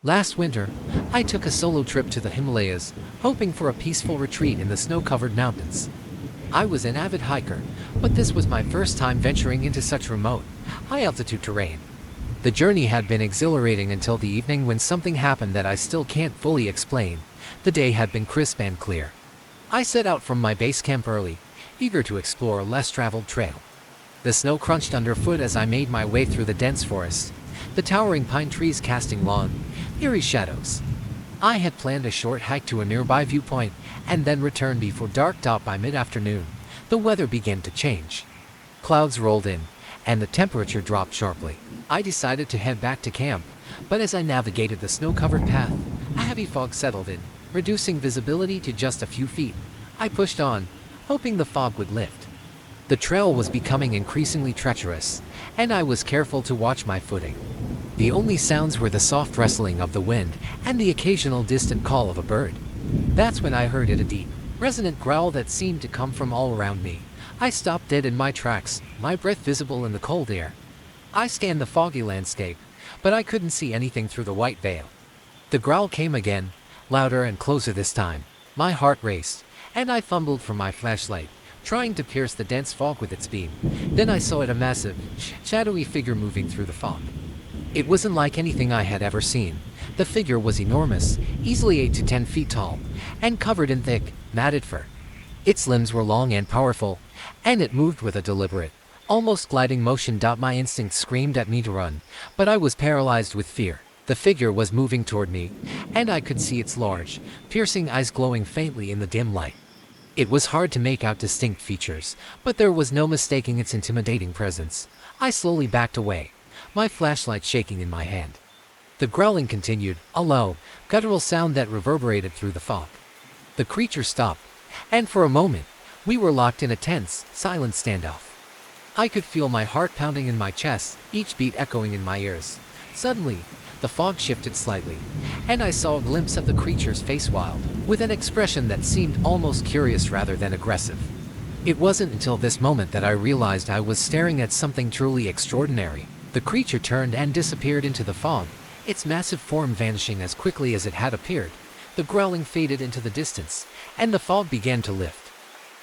Last winter, I took a solo trip to the Himalayas, hoping for a peaceful retreat in the snow-covered mountains. I was an avid hiker, but this was my first time venturing into such remote, high-altitude terrain. The journey had been exhilarating until the evening when something happened that I still can't fully explain. The day had been crisp and clear. I set out from my base camp early, eager to explore a less-traveled trail. The snow crunched underfoot as I made my way through the dense forest, the towering pine trees casting long, eerie shadows. I had planned a short hike to a nearby viewpoint and then return before dark dot by mid-afternoon. The weather began to change. Clouds rolled in, and the temperature dropped sharply. I decided to head back to camp, but as I navigated the snow-covered path, a heavy fog settled in, reducing visibility to just a few feet. I pushed on, hoping the fog would lift. The trail was becoming increasingly treacherous, and I was careful to watch my footing. The only sounds were the soft rustling of the wind and the occasional distant call of a bird. That's when I heard a deep, resonant growl that seemed to come from all around me. I stopped dead in my tracks, my breath visible in the cold air. I scanned the foggy landscape, but I couldn't see anything through the white veil. The growl came again, louder and closer this time. My heart raced, and I fumbled for my flashlight, trying to pierce the dense fog with its beam. Then I saw a massive, shadowy figure moving through the fog. It wasn't like anything I had ever seen. The figure was enormous, easily 8 to 10 feet tall, and covered in thick, matted fur. Its limbs were long and powerful, and it moved with a deliberate, almost gliding motion. My instincts screamed at me to run, but I was paralyzed with fear. The figure was moving toward me, and I could see its large, piercing eyes glowing faintly in the dim light. It was hard to make out distinct features, but there was no mistaking its intimidating presence. I slowly backed away, my flashlight shaking in my hand. The growling continued, a low, guttural sound that reverberated through the fog. The creature stopped, and for a moment, we were locked in a tense, silent standoff. I could feel my heart pounding in my chest, each beat echoing in my ears. Suddenly, the fog shifted slightly, and I saw a glimpse of the creature's face, wild, with an expression that seemed almost curious rather than aggressive. It wasn't until this moment that I realized I was staring at something truly extraordinary. The creature turned and disappeared into the fog, its massive form vanishing as quickly as it had appeared. The growling faded into the distance, and the fog began to lift.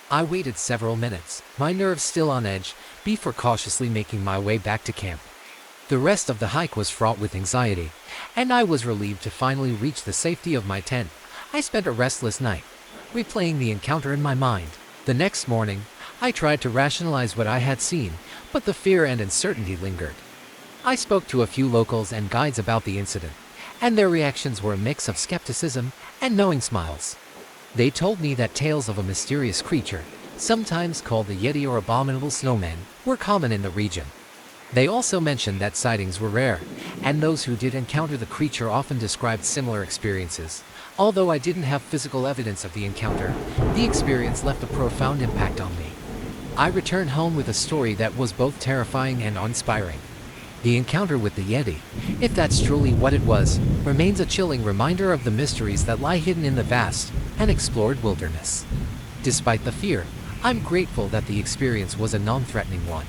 I waited several minutes, my nerves still on edge, before cautiously making my way back to camp. The rest of the hike was fraught with anxiety, and I was relieved to finally reach the safety of my tent. I spent a restless night, replaying the encounter in my mind. The next morning, I tried to rationalize what I had seen, but the fear and uncertainty lingered. I spoke to a few locals and guides about the incident, and their reactions were a mix of skepticism and knowing smiles. They told me that tales of a mysterious creature, sometimes called the Yeti or abominable snowman, were common in the region. They also mentioned that sightings were rare, and those who did encounter the creature often described similar experiences. Although I didn't have physical evidence of the encounter, the experience left a profound impact on me. I returned home with a story that was both terrifying and inspiring. The encounter with the Yeti, if that's truly what it was, remains a chilling reminder of the mysteries that lie hidden in the vast, unexplored wilderness. Despite the fear, I'm grateful that the experience was a non-threatening one.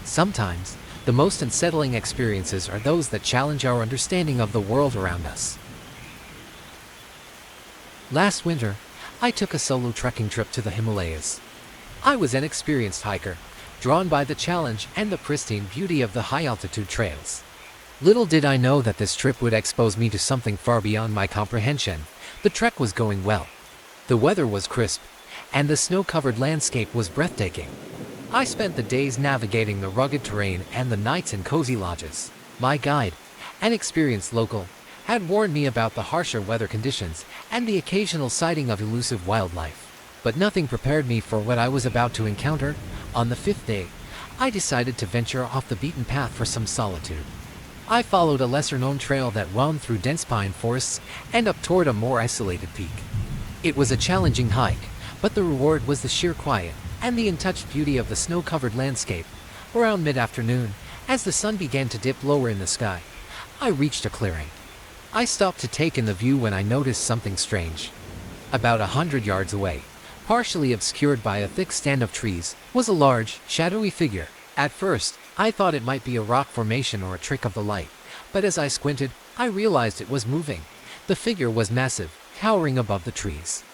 Sometimes, the most unsettling experiences are those that challenge our understanding of the world around us. Last winter, I took a solo trekking trip to the Himalayas. I was an experienced hiker, drawn by the challenge and the pristine beauty of the high-altitude trails. Little did I know that this trip would expose me to something far beyond my comprehension. The trek was going well. The weather was crisp, and the snow-covered landscape was breathtaking. I spent the days navigating the rugged terrain and the nights in cozy lodges. My guide, an experienced local, had warned me about the harsher weather conditions and the occasional sighting of elusive wildlife. But nothing prepared me for what I was about to encounter. On the 5th day, I decided to venture off the beaten path for some solitude. I followed a lesser-known trail that wound through dense pine forests and up toward a more isolated peak. It was a challenging hike, but the reward was the sheer quiet and the untouched beauty of the snow-covered landscape. Around mid-afternoon, as the sun began to dip lower in the sky, I reached a clearing. I stopped to take in the view when I noticed something strange. About 100 yards away, partially obscured by a thick stand of trees, was a large, shadowy figure. At first, I thought it might be a rock formation or a trick of the light, but as I squinted, I realized it was moving. The figure was massive, towering above the trees.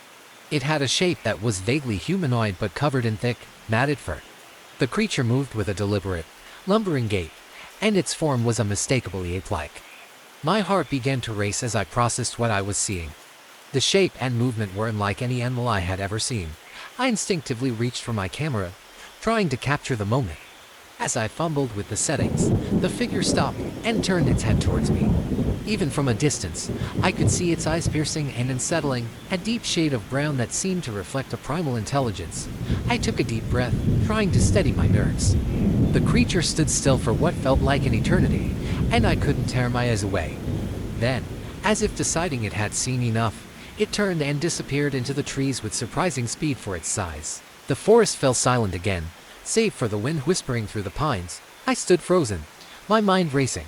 It had a shape that was vaguely humanoid but covered in thick, matted fur. The creature moved with a deliberate, lumbering gait, and its form was unmistakably ape-like. My heart began to race as I processed what I was seeing. The shape and movement were unlike any animal I had ever seen. I instinctively reached for my camera, trying to capture the moment. As I fumbled with the settings, the figure stopped and turned its head towards me. Even from a distance, I could see its eyes piercing and unsettling, a deep shade of brown that seemed to reflect a primal intelligence. I took a deep breath, trying to steady my nerves. The creature stood still for what felt like an eternity, and I couldn't tear my eyes away. Then, as if deciding it had seen enough, it turned and disappeared into the trees with surprising speed for its size. The forest fell silent again, save for the wind whispering through the pines. I stood frozen, my mind racing.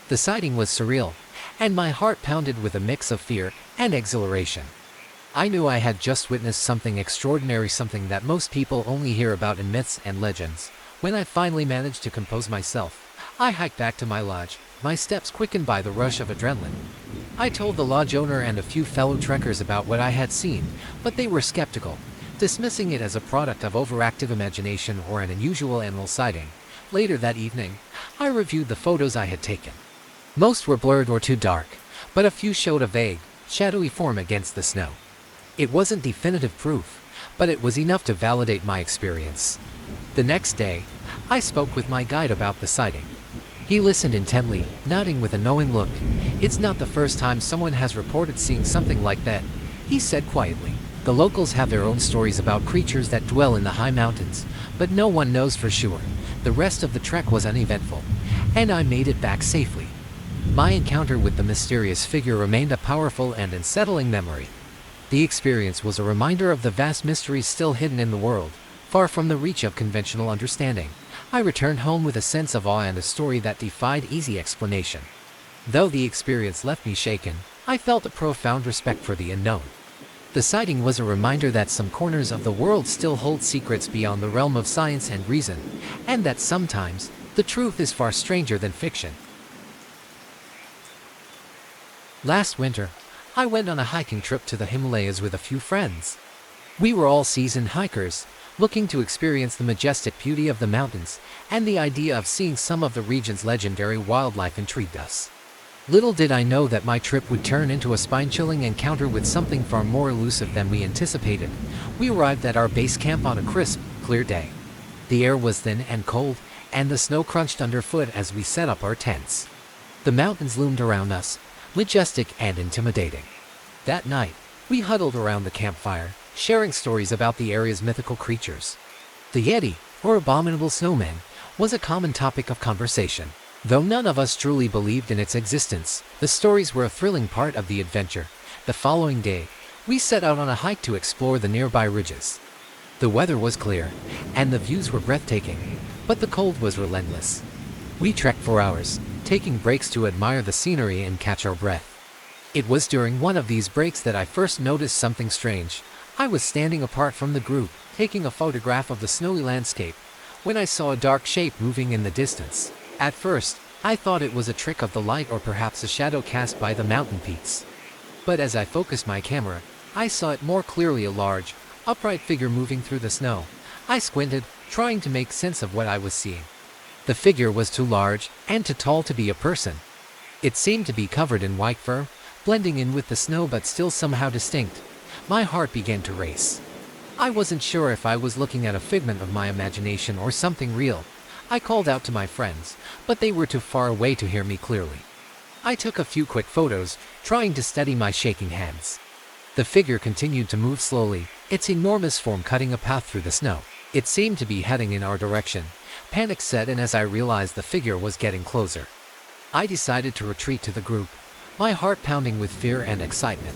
The sighting was surreal, and my heart pounded with a mix of fear and exhilaration. I knew I had just witnessed something extraordinary, something that most people only hear about in myths and legends. When I finally managed to compose myself, I hiked back to my lodge, my steps quickened by the rush of adrenaline. I told the lodge owner and a few fellow trekkers about what I had seen, but they were skeptical, dismissing it as a product of overactive imagination or an unusual animal sighting. Later that evening, I reviewed the photos I had taken. Most were blurred or too dark, but a few showed a vague, shadowy form against the snow. It wasn't definitive proof, but it was enough to validate my experience. The next day, I spoke with my guide about the sighting. He listened intently, nodding with a knowing look. "It's not the first time someone has reported seeing something like that," he said quietly. "The locals have their own stories about creatures that dwell in the high mountains, but no one knows for sure." The rest of the trek was uneventful, and I made it back safely. My encounter with the mysterious figure remained a powerful and unsettling memory. The experience was a reminder of the vast mysteries still hidden in the world, far from the reach of conventional understanding. I returned home with a sense of awe and a story that defied easy explanation. Though the experience left me shaken, I felt a profound respect for the unknown. The sighting was a reminder that some corners of the world still hold secrets beyond the realm of science and reason, and that sometimes, the truth is far stranger than fiction. Last winter, I went on a hiking trip to the Himalayas with a few friends. We were all seasoned hikers, looking to experience the majestic beauty of the mountains, and the idea of seeing some of the region's legendary wildlife intrigued us. Little did I know that my trip would turn into a spine-chilling encounter with something far more elusive than we anticipated. We arrived at our base camp on a crisp, clear day. The air was thin and cold, and the snow crunched underfoot as we set up our tents. The mountains loomed around us, majestic and intimidating. That night, we huddled around the campfire, sharing stories about the area's mythical creatures. The Yeti, or abominable snowman, was a common topic of conversation. Though none of us truly believed in its existence, the stories were a thrilling part of the adventure. The following day, we set out on a hike to explore the nearby ridges. The weather was clear, and the views were breathtaking, but the cold was relentless. We trekked for hours, taking breaks to admire the scenery and catch our breath. It was during one of these breaks that I first noticed something strange. I was standing apart from the group, taking a photograph of the snowy landscape, when I saw a dark shape moving in the distance. At first, I thought it was a trick of the light or perhaps a shadow cast by the mountain peaks. But as I focused my camera, I saw it more clearly, a large, upright figure moving through the snow. I squinted, trying to make sense of what I was seeing. The figure was too large and too tall to be a person. It seemed to be covered in white fur, blending in with the snow but still somehow distinct. My heart began to race. I wasn't sure if I was looking at a figment of my imagination or something real. I called out to my friends, but they were too far away to hear me clearly. I took a few quick photos, trying to steady my shaking hands. The figure continued to move slowly, its enormous form cutting a path through the snow. It seemed to be heading in our direction. Panic set in as I realized the figure was getting closer. I decided to retreat to the group, my heart pounding with fear and excitement.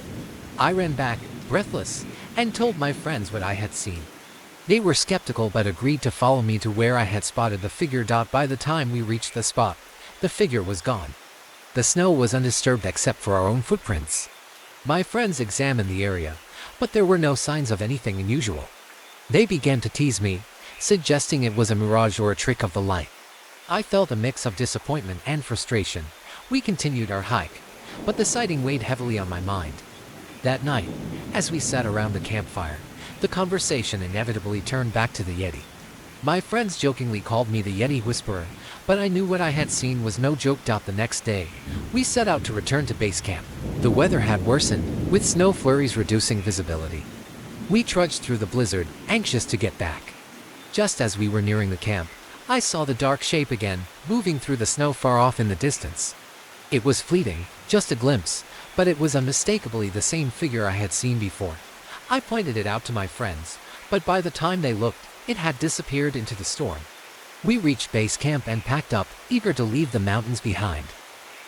I ran back, breathless, and told my friends what I had seen. They were skeptical but agreed to follow me to where I had spotted the figure. By the time we reached the spot, the figure was gone. The snow was undisturbed except for our own footprints. My friends examined the area, but there were no signs of anything unusual. They began to tease me, suggesting it was a mirage or a trick of the light. I felt a mix of disappointment and frustration. We continued our hike, but the sighting weighed heavily on my mind. That night, as we sat around the campfire, the conversation inevitably turned back to the Yeti. My friends jokingly called me the Yeti Whisperer, but I knew what I had seen was no joke. The next day, we set out to return to base camp. The weather had worsened, with snow flurries reducing visibility. We trudged through the blizzard, anxious to get back. Just as we were nearing the camp, I saw the dark shape again, moving through the snow far off in the distance. It was fleeting, just a glimpse, but it was unmistakably the same figure I had seen before. I pointed it out to my friends, but by the time they looked, it had disappeared into the storm. We reached base camp and packed up, eager to leave the mountains behind.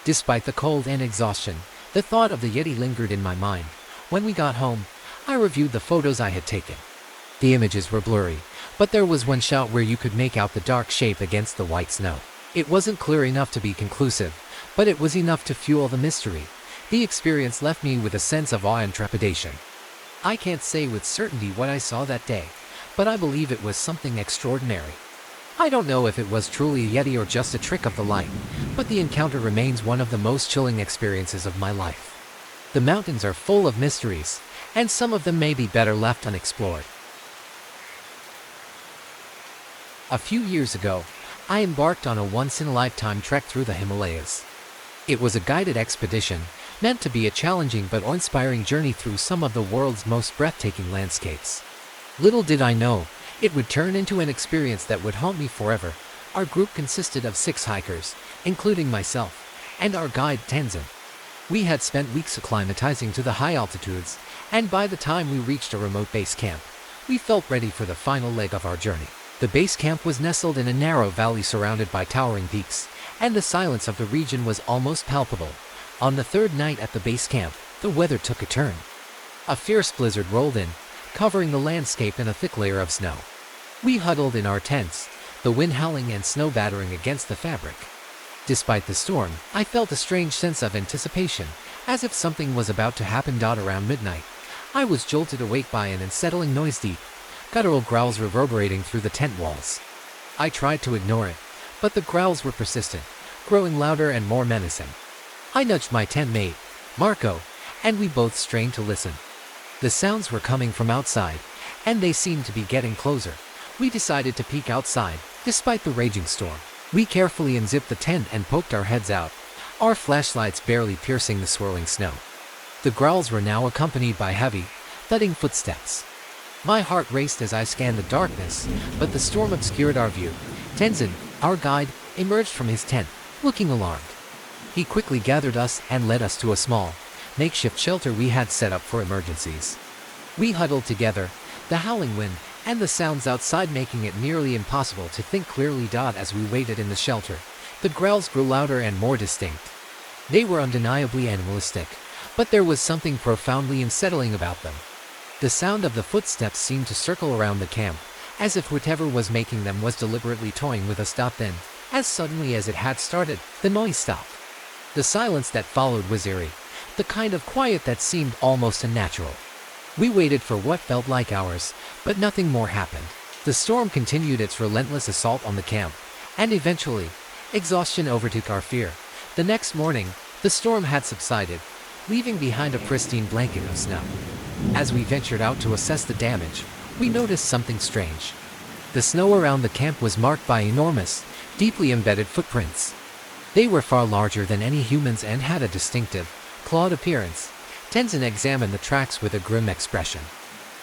Despite the cold and exhaustion, the thought of the Yeti lingered in my mind. When we got home, I reviewed the photos I had taken. The images were blurry, but there was one shot where you could make out the dark shape against the white snow. It wasn't clear enough to be conclusive, but it was enough to fuel the mystery. The experience left me with a sense of awe and trepidation. I can't say with certainty what I saw that day, but I believe it was something extraordinary. I don't know if it was truly a Yeti or just a trick of the light, but the encounter remains one of the most chilling experiences of my life. The mountains are full of mysteries, and some of them may be better left unexplored. A few years ago, I embarked on a once-in-a-lifetime trek through the Himalayas. It was a guided expedition, meant to be a challenging but inspiring journey through some of the world's most breathtaking landscapes. Little did I know, it would turn into an experience that would haunt me forever. Our group consisted of 6 hikers, including myself, and our guide Tenzin. We had spent weeks acclimatizing to the high altitudes, and by the time we reached a remote base camp, we felt ready for the final leg of our journey. The base camp was nestled in a narrow valley surrounded by towering peaks, and the silence of the region was almost palpable. On the 3rd night at the base camp, the weather took a turn. A fierce blizzard rolled in, covering the landscape in a thick layer of snow. We huddled in our tents, the wind howling and snow battering against the fabric. Despite the storm, I felt a strange sense of anticipation, as if something was about to happen. Around midnight, I was jolted awake by an unsettling noise, deep, guttural growls reverberating through the tent walls. I tried to ignore it, but the growls were persistent, growing louder and more menacing. I nudged my tent mate, Marco, and we both strained to listen. The sounds were coming from outside, and they seemed to be getting closer. We decided to peek outside, despite the raging storm. We carefully unzipped the tent and poked our heads out, our flashlights barely piercing the swirling snow. The growls were now accompanied by heavy, thudding footsteps. My heart raced as I scanned the darkness, but the storm obscured our view. Tenzin, our guide, emerged from his tent, looking alarmed. He quickly gathered us and led us to a small, makeshift shelter we had set up for emergencies. We huddled together, the howling wind and the sounds outside making it nearly impossible to think clearly. As we waited in the shelter, the growls grew louder and more distinct. They were undeniably animalistic, but there was something profoundly unsettling about them. The sound of the footsteps seemed to circle around the camp, as if whatever was making them was deliberately toying with us. Then, as suddenly as it had started, the noise stopped. The silence that followed was eerie, the kind of quiet that seemed almost unnatural. We waited for what felt like hours, but nothing more happened. The storm continued its relentless assault on the camp, and eventually, exhaustion overtook our fear. The next morning, the storm had subsided, leaving behind a pristine blanket of snow. As we ventured out to assess the damage, we noticed something strange. The snow around the camp was marked by enormous, deeply embedded footprints. They were far larger than any humans and had a distinctive, clawed appearance. Tenzin examined the tracks with a grim expression.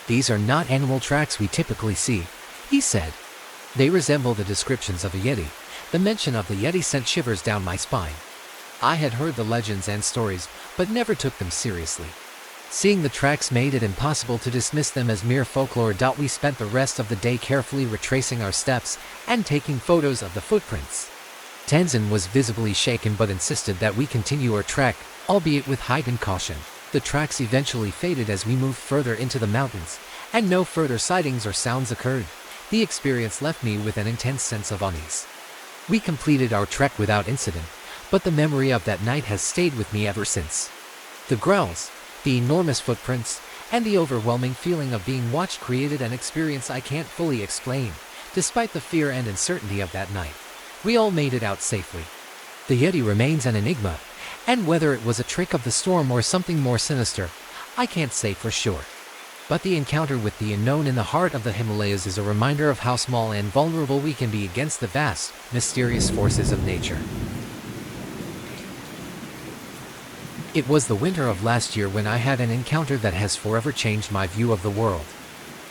"These are not animal tracks we typically see," he said. "They resemble the descriptions of a Yeti." The mention of the Yeti sent shivers down my spine. I had heard the legends and stories, but never took them seriously. Seeing the tracks made it impossible to dismiss them as mere folklore. We spent the rest of the day carefully retracing our steps and taking photos of the footprints. Tenzin was visibly shaken but insisted that we continue our trek, albeit with heightened caution. The tracks eventually faded as we moved further into the mountains, and no further sightings or sounds occurred. The experience left me with an intense sense of unease. We completed our trek without incident, but the memory of that night has stayed with me ever since. The growls, the enormous footprints, and the overwhelming feeling of being watched created an experience I can't fully explain. Despite the fear and uncertainty of that night, we all made it out safely. The Yeti remains an enigma, And whether it was a trick of the storm or something more sinister, I can't say for sure. But the encounter with the unknown in the heart of the Himalayas is a reminder of how small and vulnerable we can be against the vast, mysterious forces of nature. It was the winter of last year when I had an encounter that has forever changed my view of the world.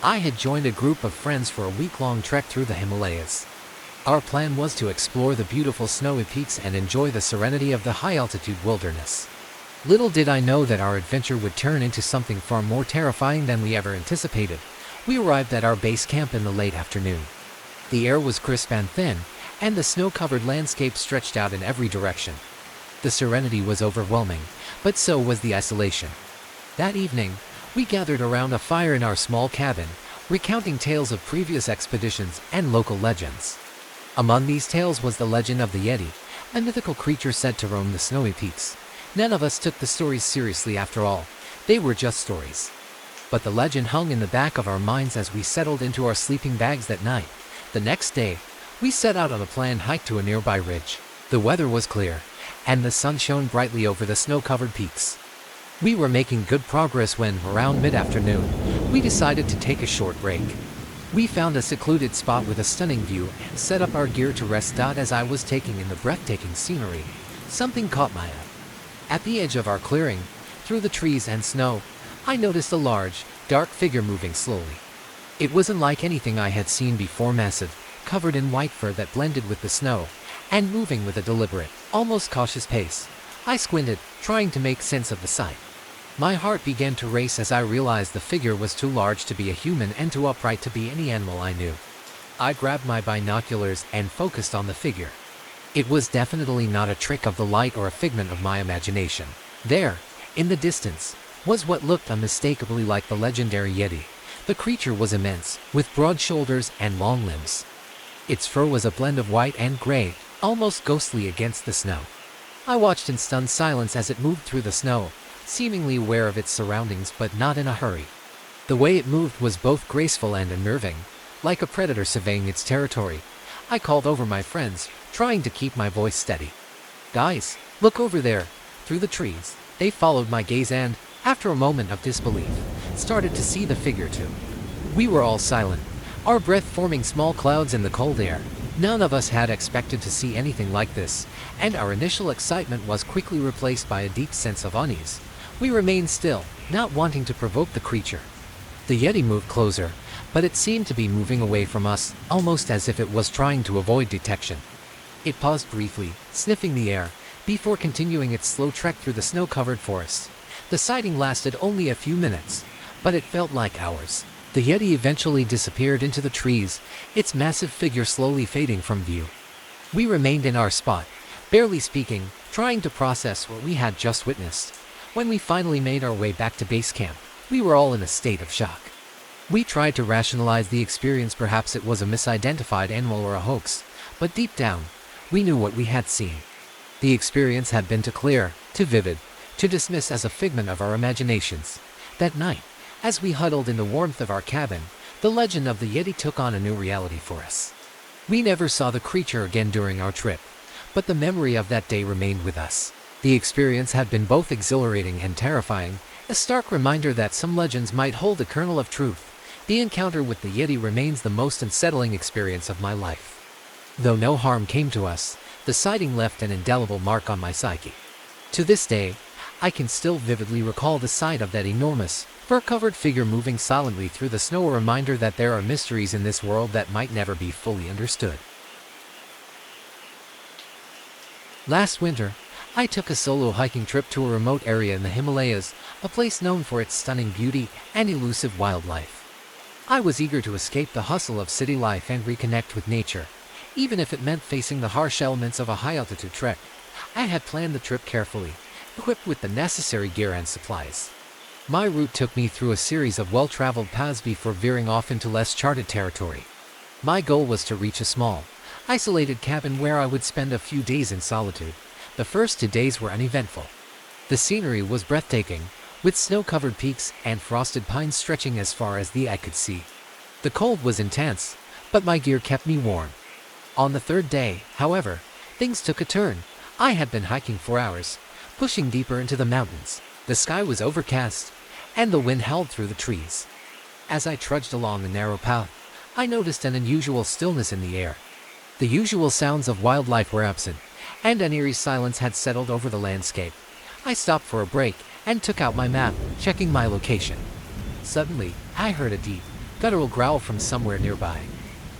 I had joined a group of friends for a week-long trek through the Himalayas. Our plan was to explore the beautiful snowy peaks and enjoy the serenity of the high-altitude wilderness. Little did I know that our adventure would turn into something far more terrifying than we ever anticipated. We arrived at our base camp in the late afternoon. The air was crisp and thin, and the snow-covered landscape stretched out in every direction. The serenity was overwhelming, but so was the isolation. That evening, we gathered around a fire in our small cabin, recounting tales of previous expeditions and local legends. Among these tales was the legend of the Yeti, a mythical creature said to roam the snowy peaks. None of us took the stories seriously after all. They were just stories. But the legend hung in the back of our minds as we settled into our sleeping bags that night. The next day, we set out on a planned hike to a nearby ridge. The weather was clear, and the sun shone brightly over the snow-covered peaks. We were making good progress when, around mid-afternoon, we decided to take a short break. We found a secluded spot with a stunning view and set up our gear to rest. As I was taking in the breathtaking scenery, something caught my eye. At the edge of our clearing, through the trees and snow, I noticed a large, dark figure moving slowly. It was unlike anything I had seen before, massive, covered in white fur that blended with the snow, and moving with a deliberate, almost cautious pace. I squinted, trying to make sense of the sight. My heart began to race as I realized the figure was too large to be a human and too upright to be any animal I knew. I grabbed my binoculars and focused on the figure. It was definitely not a trick of the light or a figment of my imagination. There, in the distance, was what looked unmistakably like the legendary Yeti. The creature was immense, with broad shoulders and long limbs. Its fur was a blend of white and gray, almost ghostly against the snow. I watched in stunned silence as it moved through the snow, seemingly aware of its surroundings but not in a hurry. The way it moved was both graceful and unnerving, like a predator surveying its territory. I called over my friends, trying to keep my voice steady. "Guys, look over there!" Through the trees, they followed my gaze and, after a moment of disbelief, started to see the figure too. We were all silent, our breath forming small clouds in the cold air. None of us had expected to see anything like this, and our initial excitement was quickly replaced by a deep sense of unease. We remained still, not wanting to provoke the creature. The Yeti moved closer, but it seemed to be moving away from us, almost as if it was trying to avoid detection. It paused briefly, sniffing the air, before continuing its slow trek through the snow-covered forest. The sighting lasted only a few minutes, but it felt like hours. The Yeti eventually disappeared into the trees, its massive figure slowly fading from view. We remained in our spot, barely speaking, trying to process what we had just witnessed. When we finally made our way back to base camp, we were all in a state of shock. We tried to rationalize the experience, perhaps it was a misidentified animal or a hoax, but deep down, we knew what we had seen. The experience had been too clear, too vivid, to dismiss as a figment of our imaginations. That night, as we huddled in the warmth of our cabin, the legend of the Yeti took on a new reality for us. We never saw the creature again during our trip, but the memory of that day remained with us. The experience had been both exhilarating and terrifying, a stark reminder that some legends might hold a kernel of truth. The encounter with the Yeti remains the most unsettling experience of my life. Though no harm came to us, the sighting left an indelible mark on my psyche. To this day, I can still vividly recall the sight of that enormous, fur-covered figure moving silently through the snow, a reminder that there are mysteries in this world that might never be fully understood. Last winter, I took a solo hiking trip to a remote area in the Himalayas, a place known for its stunning beauty and elusive wildlife. I was eager to escape the hustle of city life and reconnect with nature, even if it meant facing the harsh elements of a high-altitude trek. I had planned the trip carefully, equipped with the necessary gear and supplies. My route took me through a series of well-traveled paths before veering off into less charted territory. My goal was to reach a small, isolated cabin where I would spend a few days in solitude. The first 2 days were uneventful. The scenery was breathtaking, with snow-covered peaks and frosted pines stretching as far as the eye could see. The cold was intense, but my gear kept me warm. On the third day, however, things took a turn. I had been hiking for hours, pushing deeper into the mountains. The sky was overcast, and the wind howled through the trees. As I trudged along the narrow path, I noticed an unusual stillness in the air. The usual sounds of wildlife were absent, and an eerie silence had settled over the landscape. I stopped for a break and took out my map, checking my location. Suddenly, I heard a deep, guttural growl from somewhere nearby.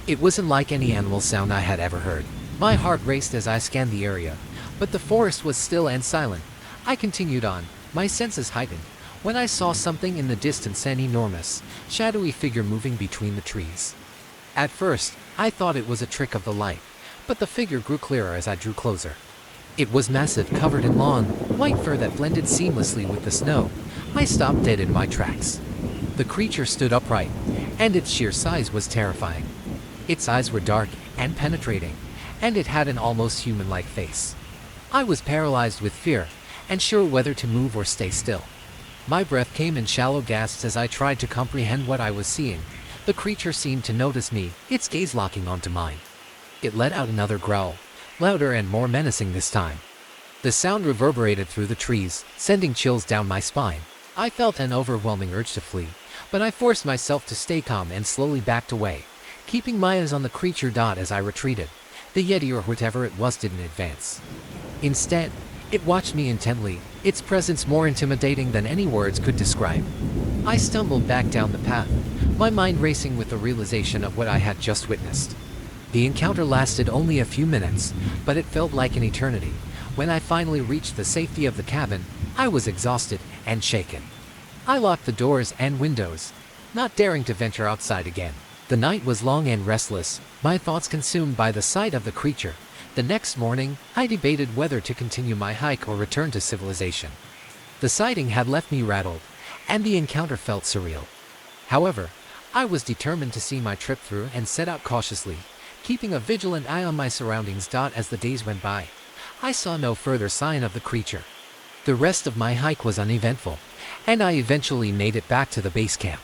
It wasn't like any animal sound I had ever heard. My heart raced as I scanned the area, but the forest was still and silent. I continued on, my senses heightened, when I saw something in the distance, an enormous, shadowy figure moving between the trees. At first, I thought it was a trick of the light, but the figure grew clearer as I drew closer. It was massive, covered in long, white fur that blended seamlessly with the snow. I stopped dead in my tracks. The creature stood upright, and its sheer size was terrifying. Its eyes were dark and penetrating, and it had an almost human-like face. I was paralyzed with fear, and sure whether to move or stay still. My breath came in shallow gasps as I tried to comprehend what I was seeing. The creature seemed to notice me, its gaze locking onto mine. It let out another growl, louder and more menacing this time. The sound reverberated through the trees, sending chills down my spine. I felt an overwhelming urge to flee, but I forced myself to stay calm and slowly backed away, keeping my eyes on the creature. As I retreated, the Yeti or whatever it was didn't advance. Instead, it watched me intently, its presence more intimidating than any words could describe. I stumbled back down the path, my mind racing with the realization of what I had just witnessed. The encounter lasted only a few minutes, but it felt like an eternity. When I finally reached the safety of the cabin, I was exhausted and shaken. I locked the doors and windows, not daring to venture outside again. The night was long and restless, my thoughts consumed by the sight of the creature. The next morning, I debated whether to continue my hike or return to civilization. The sighting had left me rattled, and the encounter felt surreal. However, I was determined to see my trip through and set out cautiously, keeping a vigilant eye on my surroundings. As the days went by, I saw no further sign of the creature. The rest of my hike was uneventful, and I eventually made it back to the base camp.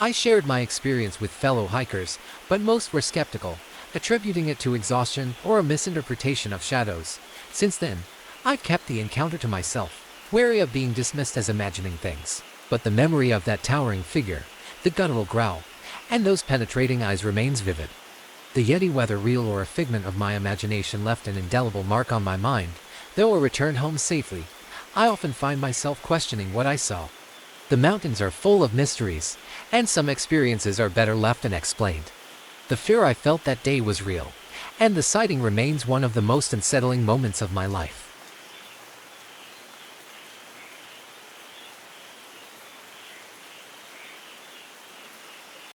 I shared my experience with fellow hikers, but most were skeptical, attributing it to exhaustion or a misinterpretation of shadows. Since then, I've kept the encounter to myself, wary of being dismissed as imagining things. But the memory of that towering figure, the guttural growl, and those penetrating eyes remains vivid. The Yeti, whether real or a figment of my imagination, left an indelible mark on my mind. Though I returned home safely, I often find myself questioning what I saw. The mountains are full of mysteries, and some experiences are better left unexplained. The fear I felt that day was real, and the sighting remains one of the most unsettling moments of my life.